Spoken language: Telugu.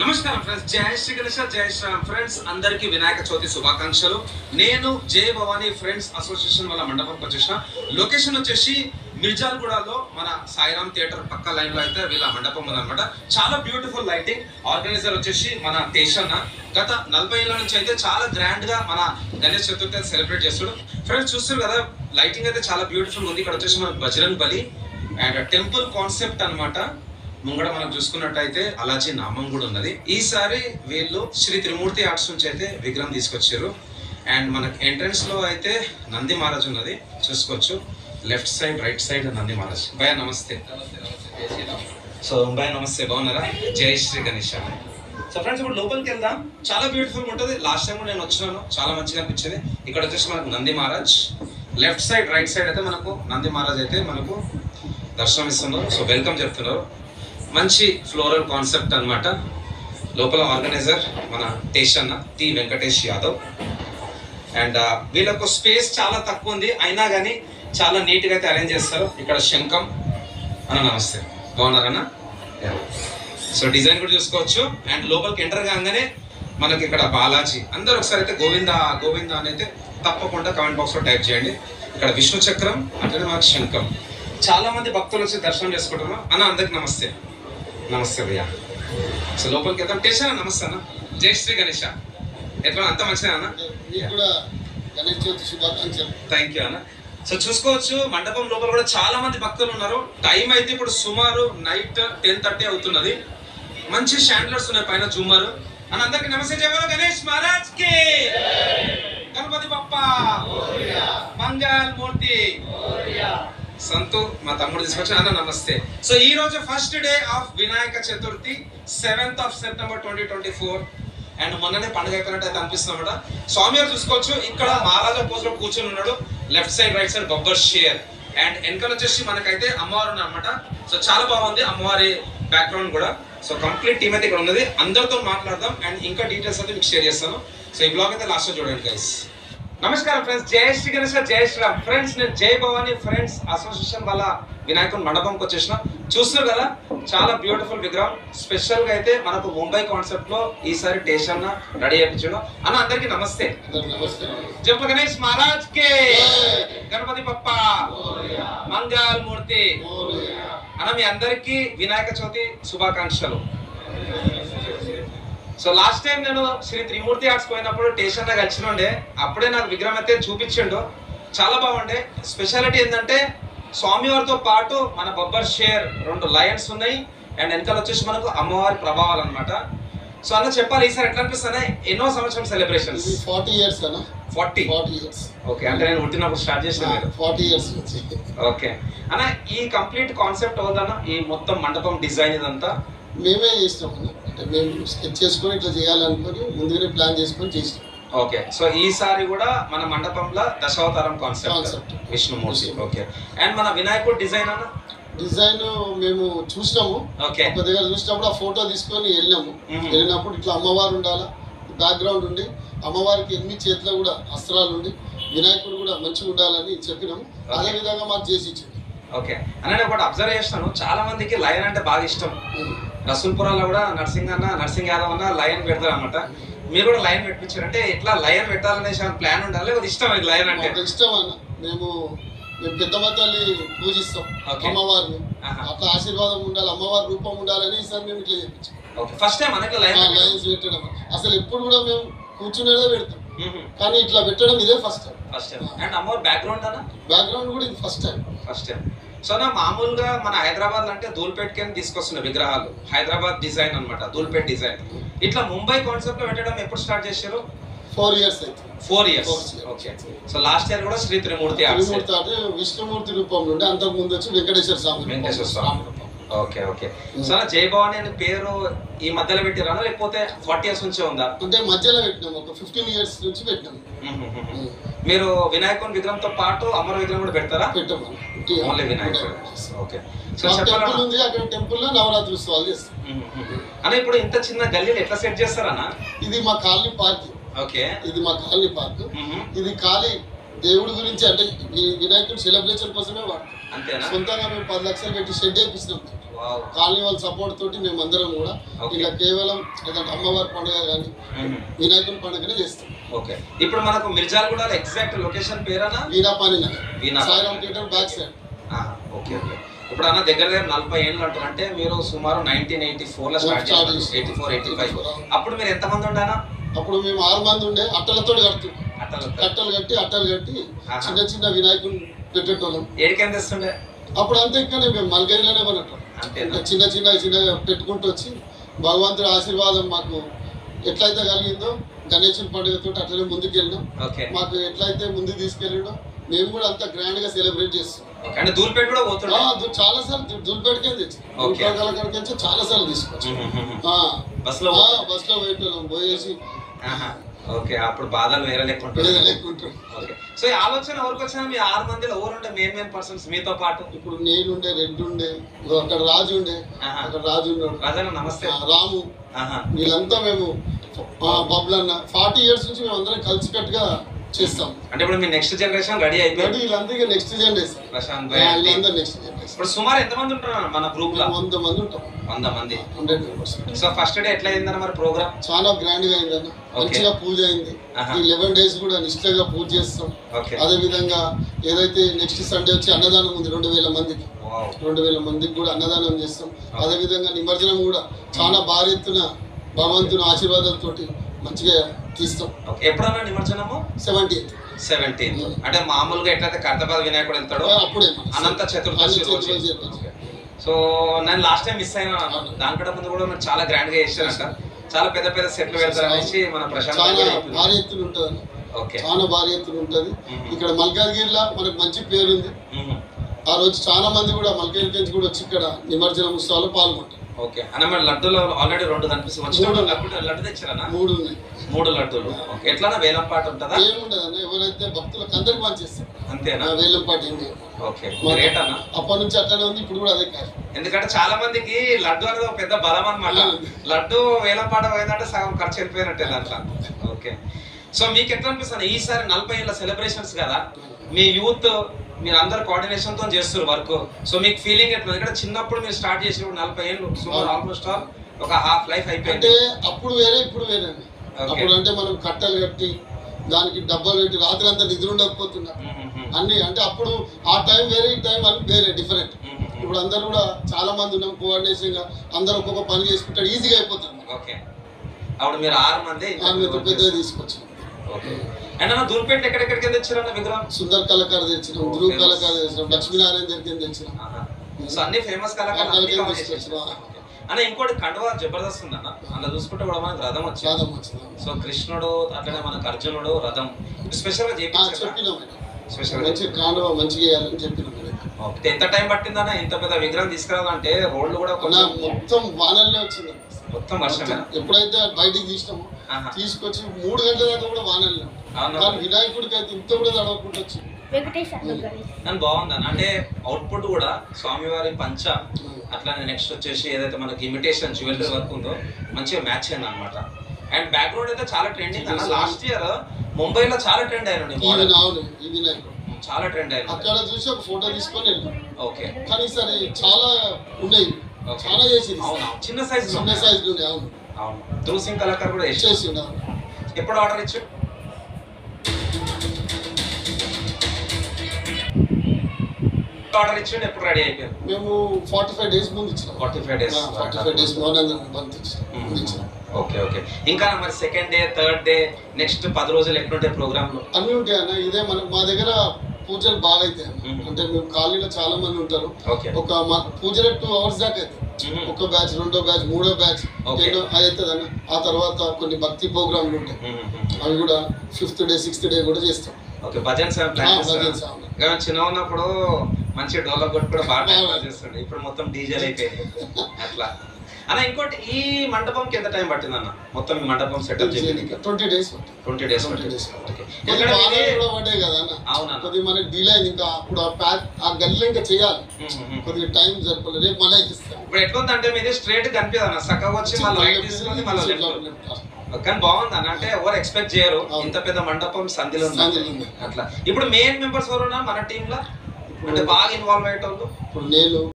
నమస్కారం ఫ్రెండ్స్, జై శ్రీ గణేష్, జై శ్రీరామ్ ఫ్రెండ్స్. అందరికీ వినాయక చవితి శుభాకాంక్షలు. నేను జై భవానీ ఫ్రెండ్స్ అసోసియేషన్ వాళ్ళ మండపంకి వచ్చేసిన. లొకేషన్ వచ్చేసి మిర్జాల్గూడలో మన సాయిరామ్ థియేటర్ పక్క లైన్ లో అయితే వీళ్ళ మండపం ఉందన్నమాట. చాలా బ్యూటిఫుల్ లైటింగ్. ఆర్గనైజర్ వచ్చేసి మన టేషన్. గత 40 ఏళ్ళ నుంచి అయితే చాలా గ్రాండ్ గా మన గణేష్ చతుర్థి సెలబ్రేట్ చేస్తాడు. ఫ్రెండ్స్ చూస్తారు కదా, లైటింగ్ అయితే చాలా బ్యూటిఫుల్ ఉంది. ఇక్కడ వచ్చేసి మన బజరంగ్ బలి అండ్ టెంపుల్ కాన్సెప్ట్ అన్నమాట. ముంగడ మనం చూసుకున్నట్టయితే అలాచి నామం కూడా ఉన్నది. ఈసారి వీళ్ళు శ్రీ త్రిమూర్తి ఆర్ట్స్ నుంచి అయితే విగ్రహం తీసుకొచ్చారు. అండ్ మనకి ఎంట్రన్స్ లో అయితే నంది మహారాజ్ ఉన్నది, చూసుకోవచ్చు. Left side, right side Nandi Maharaj. భయ నమస్తే. సో భయ నమస్తే, బాగున్నారా? జై శ్రీ గణేష్. సో ఫ్రెండ్స్, ఇప్పుడు లోపలికి వెళ్దాం. చాలా బ్యూటిఫుల్ ఉంటుంది. లాస్ట్ టైం నేను వచ్చినాను, చాలా మంచిగా అనిపించేది. ఇక్కడ వచ్చేసి మనకు Nandi Maharaj. Left side, right side అయితే మనకు నంది మహారాజ్ అయితే మనకు దర్శనం ఇస్తున్నారు. సో వెల్కమ్ చెప్తున్నారు. మంచి ఫ్లోరల్ కాన్సెప్ట్ అనమాట. లోపల ఆర్గనైజర్ మన టేషన్ టి వెంకటేష్ యాదవ్. అండ్ వీళ్ళకు స్పేస్ చాలా తక్కువ ఉంది, అయినా కానీ చాలా నీట్గా అయితే అరేంజ్ చేస్తారు. ఇక్కడ శంఖం అన్న, నమస్తే, బాగున్నారన్నా? సో డిజైన్ కూడా చూసుకోవచ్చు. అండ్ లోపలికి ఎంటర్ కాగానే మనకి ఇక్కడ బాలాజీ. అందరూ ఒకసారి అయితే గోవింద గోవింద అని అయితే తప్పకుండా కామెంట్ బాక్స్లో టైప్ చేయండి. ఇక్కడ విష్ణు చక్రం, అట్లనే మనకి శంఖం. చాలా మంది భక్తులు వచ్చి దర్శనం చేసుకుంటున్నాం. అన్న అందరికి నమస్తే. నమస్తే భయ్యా. సో లోపలికి వెళ్తాం. టేషన్ నమస్తే అన్న. జై శ్రీ గణేష. ఎట్లా అంత మంచిగా అన్న? థ్యాంక్ యూ అన్న. సో చూసుకోవచ్చు, మండపం లోపల కూడా చాలా మంది భక్తులు ఉన్నారు. టైం అయితే ఇప్పుడు సుమారు నైట్ 10:30 అవుతున్నది. మంచి షాండ్లర్స్ ఉన్నాయి పైన, జూమర్ అని. అందరికి నమస్తే. జయ గణేష్ మహారాజ్ కి, గణపతి బప్ప, మంగళ మూర్తి. సంతు మా తమ్ముడు తీసుకొచ్చి. అన్న నమస్తే. సో ఈ రోజు first day of Vinayaka Chaturthi, 7th of September 2024. And మొన్ననే పండుగ అయిపోయినట్టు అయితే అనిపిస్తున్నాడు. స్వామి గారు చూసుకోవచ్చు, ఇక్కడ మహారాజా పోజ్ లో కూర్చొని ఉన్నాడు. లెఫ్ట్ సైడ్, రైట్ సైడ్ బొబ్బర్ షేర్. అండ్ వెనకాల వచ్చేసి మనకైతే అమ్మవారు ఉన్నారనమాట. సో చాలా బాగుంది అమ్మవారి బ్యాక్గ్రౌండ్ కూడా. సో కంప్లీట్ టీమ్ అయితే ఇక్కడ ఉన్నది. అందరితో మాట్లాడదాం అండ్ ఇంకా డీటెయిల్స్ అయితే మీకు షేర్ చేస్తాను. సో ఈ బ్లాగ్ అయితే లాస్ట్ లో చూడండి గైస్. నమస్కారం ఫ్రెండ్స్, జై శ్రీ గణేష్, జై శ్రీరామ్ ఫ్రెండ్స్. నేను జై భవానీ ఫ్రెండ్స్ అసోసియేషన్ వాళ్ళ వినాయకుని మండపంకి వచ్చేసిన. చూస్తున్నారు కదా, చాలా బ్యూటిఫుల్ విగ్రహం. స్పెషల్ గా అయితే మనకు ముంబై కాన్సెప్ట్ లో ఈసారి టేషన్ రెడీ చేయించడం. అన్న అందరికి నమస్తే. జప గణేష్ మహారాజ్ కే, గణపతి బప్ప, మంగళ మూర్తి. అన్న మీ అందరికి వినాయక చవితి శుభాకాంక్షలు. సో లాస్ట్ టైం నేను శ్రీ త్రిమూర్తి ఆర్ట్స్ పోయినప్పుడు టేషన్ లో కలిసినుండే. అప్పుడే నాకు విగ్రహం అయితే చూపించిండు, చాలా బాగుండే. స్పెషాలిటీ ఏంటంటే స్వామివారితో పాటు మన బొబ్బర్ షేర్ 2 లయన్స్ ఉన్నాయి. అండ్ వెనకాల వచ్చేసి మనకు అమ్మవారి ప్రభావాలు అనమాట. సో అన్న చెప్పాలి, ఈసారి ఎట్లా అనిపిస్తున్నాయి? ఎన్నో సంవత్సరం సెలబ్రేషన్స్? 40 years అన్న. 40 years. ఓకే, అంటే నేను పుట్టినప్పుడు స్టార్ట్ చేసిన. 40 years నుంచి. ఓకే అన్న, ఈ కంప్లీట్ కాన్సెప్ట్ అవుదన్న, ఈ మొత్తం మండపం డిజైన్ ఇదంతా మేమే చేస్తాం అన్న. అంటే మేము స్కెచ్ చేసుకొని ఇట్లా చేయాలనుకొని ముందుగానే ప్లాన్ చేసుకొని చేస్తాం. ఓకే, సో ఈసారి కూడా మన మండపంలో Dasavatharam concept Vishnumurthy. Okay, and మన వినాయకుడు డిజైన్ అన్న? డిజైన్ మేము చూసినాము. ఓకే, ఒక దగ్గర చూసినప్పుడు ఆ ఫోటో తీసుకొని వెళ్ళినాము. వెళ్ళినప్పుడు ఇట్లా అమ్మవారు ఉండాలా, బ్యాక్గ్రౌండ్ ఉండి అమ్మవారికి 8 చేతిలో కూడా అస్త్రాలు ఉండి వినాయకుడు కూడా మంచిగా ఉండాలని చెప్పినాము. అదే విధంగా మాకు చేసి ఇచ్చింది. ఓకే అన్న, నేను ఒకటి అబ్జర్వ్ చేస్తాను, చాలా మందికి లయన్ అంటే బాగా ఇష్టం. రసూల్పురాలో కూడా నర్సింగ్ యాదవ్ అన్న లయన్ పెడతారు అనమాట. మీరు కూడా లయన్ పెట్టించారు అంటే ఎట్లా లయన్ పెట్టాలనే ప్లాన్ ఉండాలి, లేకపోతే ఇష్టం లయన్ అంటే? ఇష్టం అన్న. మేము పెద్దమ్మ తల్లి పూజిస్తాం అమ్మవారిని. అట్లా ఆశీర్వాదం ఉండాలి, అమ్మవారి రూపం ఉండాలని ఈసారి మేము ఇట్లా చెప్పించాం. ఫస్ట్ టైం మనకి లయన్స్ పెట్టడం అసలు ఎప్పుడు కూడా మేము కూర్చునేదే పెడతాం, కానీ ఇట్లా పెట్టడం ఇదే ఫస్ట్ టైం. అండ్ అమ్మవారి బ్యాక్గ్రౌండ్ అన్న? బ్యాక్గ్రౌండ్ కూడా ఇది ఫస్ట్ టైం. సో నా మామూలుగా మన హైదరాబాద్ అంటే ధూల్పేట్కి తీసుకొస్తున్న విగ్రహాలు, హైదరాబాద్ డిజైన్ అనమాట, ధూల్పేట్ డిజైన్. ఇట్లా ముంబై కాన్సెప్ట్ లో పెట్టడం ఎప్పుడు స్టార్ట్ చేశారు? 4 years అయితే. 4 years. Okay, so last year కూడా శ్రీ త్రిమూర్తి ఆర్ట్స్. అంటే విష్ణుమూర్తి రూపంలో ఉండే, అంతకు ముందు వచ్చి Venkateswara Swamy. Okay okay. So Jai Bhavani అనే పేరు ఈ మధ్యలో పెట్టిరా లేకపోతే 40 years నుంచే ఉందా? అంటే మధ్యలో పెట్టినాము, ఒక 15 years నుంచి పెట్టినాము. మీరు వినాయకుని విగ్రహంతో పాటు అమర విగ్రహం కూడా పెడతారా? పెట్టాము. ఓన్లీ వినాయకుడు. ఓకే, సో టెంపుల్ ఉంది, అక్కడ టెంపుల్ లో నవరాత్రి ఉత్సవాలు చేస్తాం. అన్న ఇప్పుడు ఇంత చిన్న గల్లీని ఎట్లా సెట్ చేస్తారన్నా? ఇది మా కాలనీ పార్క్. ఓకే, ఇది మా కాలనీ పార్క్. ఇది ఖాళీ దేవుడి గురించి, అంటే ఈ వినాయకుడు సెలబ్రేషన్ కోసమే వాడతాం. అంతేనా? సొంతంగా మేము 10 లక్షలు పెట్టి షెడ్ వేపిస్తున్నాం. కాలనీ వాళ్ళ సపోర్ట్ తోటి మేము అందరం కూడా ఇలా కేవలం ఏదంటే అమ్మవారి పండుగ కానీ వినాయకుని పండుగనే చేస్తాం. ఓకే, ఇప్పుడు మనకు మిర్జాలగూడ ఎగ్జాక్ట్ లొకేషన్ పేరేనా? Veerapani Nagar, Sairam theatre back side. Okay okay. ఇప్పుడు అన్న దగ్గర 40 ఏళ్ళు అంటారు, అంటే మీరు సుమారు 1984 లో స్టార్ట్ చేశారు, 84, 85. అప్పుడు మీరు ఎంతమంది ఉండానా? అప్పుడు మేము 6 మంది ఉండే. అట్టలతో కడుతున్నాం, కట్టలు కట్టి చిన్న చిన్న వినాయకుని పెట్టేటోళ్ళం. ఏడికేం తెస్తుండే అప్పుడు అంతే. ఇక్కడ మేము మల్గైలోనే కొనటం, చిన్న చిన్న పెట్టుకుంటూ వచ్చి భగవంతుడి ఆశీర్వాదం మాకు ఎట్లయితే కలిగిందో గణేశుని పండుగతో అట్లనే ముందుకు వెళ్ళినాం. మాకు ఎట్లయితే ముందుకు తీసుకెళ్ళినాం మేము కూడా అంత గ్రాండ్ గా సెలబ్రేట్ చేస్తాం. అంటే దూల్పేట కూడా పోతున్నా చాలా సార్లు, దూల్పేటకే తెచ్చి చాలా సార్లు తీసుకొచ్చి బస్ లో పోయేసి. ఓకే, అప్పుడు బాధలు వేరే లెక్కుంటారు. సో ఈ ఆలోచన ఎవరికి వచ్చినా మీ 6 మందిలో ఎవరుండే మెయిన్ పర్సన్స్ మీతో పాటు? ఇప్పుడు నేనుండే, రెడ్డి ఉండే, అక్కడ రాజు ఉండే, అక్కడ రాజు ఉన్నాడు, రాజన్న నమస్తే, రాము, వీళ్ళంతా మేము బబ్లన్న 40 years నుంచి మేము అందరం కలిసికట్టుగా చేస్తాం. అంటే ఇప్పుడు మీ నెక్స్ట్ జనరేషన్ రెడీ అయిపోయింది, వీళ్ళందరికీ నెక్స్ట్ జనరేషన్. ప్రశాంత్ భాయ్ నెక్స్ట్ జనరేషన్. ఇప్పుడు సుమారు ఎంతమంది ఉంటారు మన గ్రూప్ లో? 100 మంది ఉంటాం. 100 మంది. 100%. సో ఫస్ట్ డే ఎట్లా అయిందన్న మరి ప్రోగ్రామ్? చాలా గ్రాండ్ గా అయిందన్న, మంచిగా పూజ అయింది. ఈ 11 days కూడా నిష్ఠగా పూజ చేస్తాం. అదే విధంగా ఏదైతే నెక్స్ట్ సండే వచ్చి అన్నదానం ఉంది 2000 మందికి, 2000 మందికి కూడా అన్నదానం చేస్తాం. అదే విధంగా నిమజ్జనం కూడా చాలా భారీ ఎత్తున భగవంతుని ఆశీర్వాదాలతోటి మంచిగా తీస్తాం. ఎప్పుడన్నా నిమజ్జనము? 17th. అంటే మామూలుగా ఎట్లయితే కర్తపద వినాయకుడు వెళ్తాడో అప్పుడే అనంత చతుర్దశి రోజు. సో నేను లాస్ట్ టైం మిస్ అయినా, దానికంటే ముందు కూడా చాలా గ్రాండ్ గా చేశారంట, చాలా పెద్ద పెద్ద సెట్లు పెడతారు అనేసి మన ప్రశాంత్ భారీ ఎత్తున ఉంటుంది. చాలా భారీ ఎత్తున ఉంటది. ఇక్కడ మల్కాజ్గిరిలో మనకు మంచి పేరు ఉంది. ఆ రోజు చాలా మంది కూడా మల్కాజ్గిరి నుంచి కూడా వచ్చి ఇక్కడ నిమజ్జనం ఉత్సవాల్లో పాల్గొంటారు. ఓకే అన్న, మరి లడ్డూలో ఆల్రెడీ 2 కనిపిస్తుంది. లడ్డు తెచ్చారన్నా? 3 ఉన్నాయి. 3 లడ్డూలు. ఎట్లా వేలం పాట ఉంటుందా? ఏముండదన్న, ఎవరైతే భక్తులకు అందరికి పనిచేస్తారు అంతేనా? వేలం పాట ఏంటి? ఓకే, రేట్ అన్న అప్పటి నుంచి అట్లనే ఉంది, ఇప్పుడు కూడా అదే కాదు. ఎందుకంటే చాలా మందికి లడ్డు అనేది ఒక పెద్ద బలం అన్నమాట. లడ్డు వేలం పాట పోయిందంటే సగం ఖర్చు వెళ్ళిపోయినట్టే దాంట్లో. ఓకే, సో మీకు ఎట్లా అనిపిస్తుంది ఈసారి 40 ఏళ్ళ సెలబ్రేషన్స్ కదా, మీ యూత్ మీరు అందరు కోఆర్డినేషన్ తో చేస్తారు వర్క్, సో మీకు ఫీలింగ్ ఎట్లా? ఎందుకంటే చిన్నప్పుడు మీరు స్టార్ట్ చేసినప్పుడు 40 ఏళ్ళు సుమారు ఆల్మోస్ట్ ఒక హాఫ్ లైఫ్ అయిపోయింది. అంటే అప్పుడు వేరే ఇప్పుడు వేరే. అప్పుడు అంటే మనం కట్టలు కట్టి దానికి డబ్బాలు పెట్టి రాత్రి అంతా నిద్ర ఉండకపోతున్నా అన్ని. అంటే అప్పుడు ఆ టైం వేరే, ఈ టైం అని వేరే డిఫరెంట్. ఇప్పుడు అందరు కూడా చాలా మంది ఉన్నాం, కోఆర్డినేషన్ గా అందరు ఒక్కొక్క పని చేసుకుంటారు, ఈజీగా అయిపోతుంది. ఓకే, అప్పుడు మీరు 6 మంది పెద్దగా తీసుకొచ్చాం. అండ్ దూల్పేట ఎక్కడెక్కడికి తెచ్చారన్న విగ్రహం? సుందర్ కళాకారు తెచ్చినాం, ధ్రువ్ కళాకారు తెచ్చినాం, లక్ష్మీనారాయణ దగ్గర తెచ్చినాం. సో అన్ని ఫేమస్ కళాకారులు. అన్న ఇంకోటి కండువా జబర్దస్త్ ఉందన్న, అలా చూసుకుంటే కూడా మనకు రథం వచ్చింది. సో కృష్ణుడు అట్లనే మనకు అర్జునుడు రథం స్పెషల్ గా చెప్పినాం. ఎంత టైం పట్టిందన్న ఇంత పెద్ద విగ్రహం తీసుకురావాలంటే? రోడ్లు కూడా మొత్తం వానల్లో వచ్చింది, మొత్తం వర్షమే. ఎప్పుడైతే బయటికి తీసినామో తీసుకొచ్చి 3 గంటల దాకా కూడా వానల్లో. వినాయకుడికి అయితే ఇంత కూడా తడవకుండా వచ్చింది. బాగుందన్న, అంటే అవుట్పుట్ కూడా స్వామివారి పంచ, అట్లానే నెక్స్ట్ వచ్చేసి ఏదైతే మనకి ఇమిటేషన్ జ్యువెలరీ వర్క్ ఉందో మంచిగా మ్యాచ్ అయింది అనమాట. అండ్ బ్యాక్గ్రౌండ్ అయితే చాలా ట్రెండింగ్ అన్న. లాస్ట్ ఇయర్ ముంబైలో చాలా ట్రెండ్ అయినా, చాలా ట్రెండ్ అయినా. అక్కడ చూసి ఒక ఫోటో తీసుకొని వెళ్ళాం. ఓకే, కానీ సరే చాలా ఉన్నాయి, చాలా చేసింది. అవును, చిన్న సైజ్ అవును అవును. ధ్రువ్ సింగ్ కళాకారు కూడా చేసి. ఎప్పుడు ఆర్డర్ ఇచ్చు? ఆర్డర్ ఇచ్చిండు, ఎప్పుడు రెడీ అయిపోయింది? మేము 45 days ముందు ఇచ్చినాం. 45 days ఓకే ఓకే. ఇంకా మరి second day, third day, next 10 రోజులు ఎట్లుంటాయి ప్రోగ్రామ్ లో? అన్ని ఉంటాయి అన్న. ఇదే మా దగ్గర పూజలు బాగా అవుతాయి. అంటే మేము కాలనీలో చాలా మంది ఉంటారు. ఒక పూజలు 2 hours దాకా అవుతాయి. ఒక బ్యాచ్, 2వ బ్యాచ్, 3వ బ్యాచ్ అది అవుతుంది అన్న. ఆ తర్వాత కొన్ని భక్తి ప్రోగ్రాంలు ఉంటాయి, అవి కూడా 5th day 6th day కూడా చేస్తాం. ఓకే, భజన్స్ చిన్న ఉన్నప్పుడు మంచి డోలర్ కొట్టి కూడా బాగా చేస్తుండే, ఇప్పుడు మొత్తం డీజేలు అయిపోయింది అట్లా. అన్న ఇంకోటి, ఈ మండపంకి ఎంత టైం పట్టింది అన్న మొత్తం ఈ మండపం సెటప్ చేయడానికి? 20 days. 20 days. అవునా, కొద్దిగా మనకి డిలే అయింది. ఇంకా అప్పుడు ఆ గల్లీలో ఇంకా చేయాలి, కొద్దిగా టైం సరిపోలేదు. రేపు మళ్ళీ ఇప్పుడు ఎట్లుందంటే మీది స్ట్రేట్ కనిపిస్తుంది అన్న, చక్కగా వచ్చి మళ్ళీ రైట్ తీసుకొని మళ్ళీ లెఫ్ట్. కానీ బాగుంది అన్న, అంటే ఎవరు ఎక్స్పెక్ట్ చేయరు ఇంత పెద్ద మండపం సంధిలో అట్లా. ఇప్పుడు మెయిన్ మెంబర్స్ ఎవరు ఉన్నారు మన టీమ్ లో, అంటే బాగా ఇన్వాల్వ్ అయ్యేటోళ్ళు? ఇప్పుడు నేను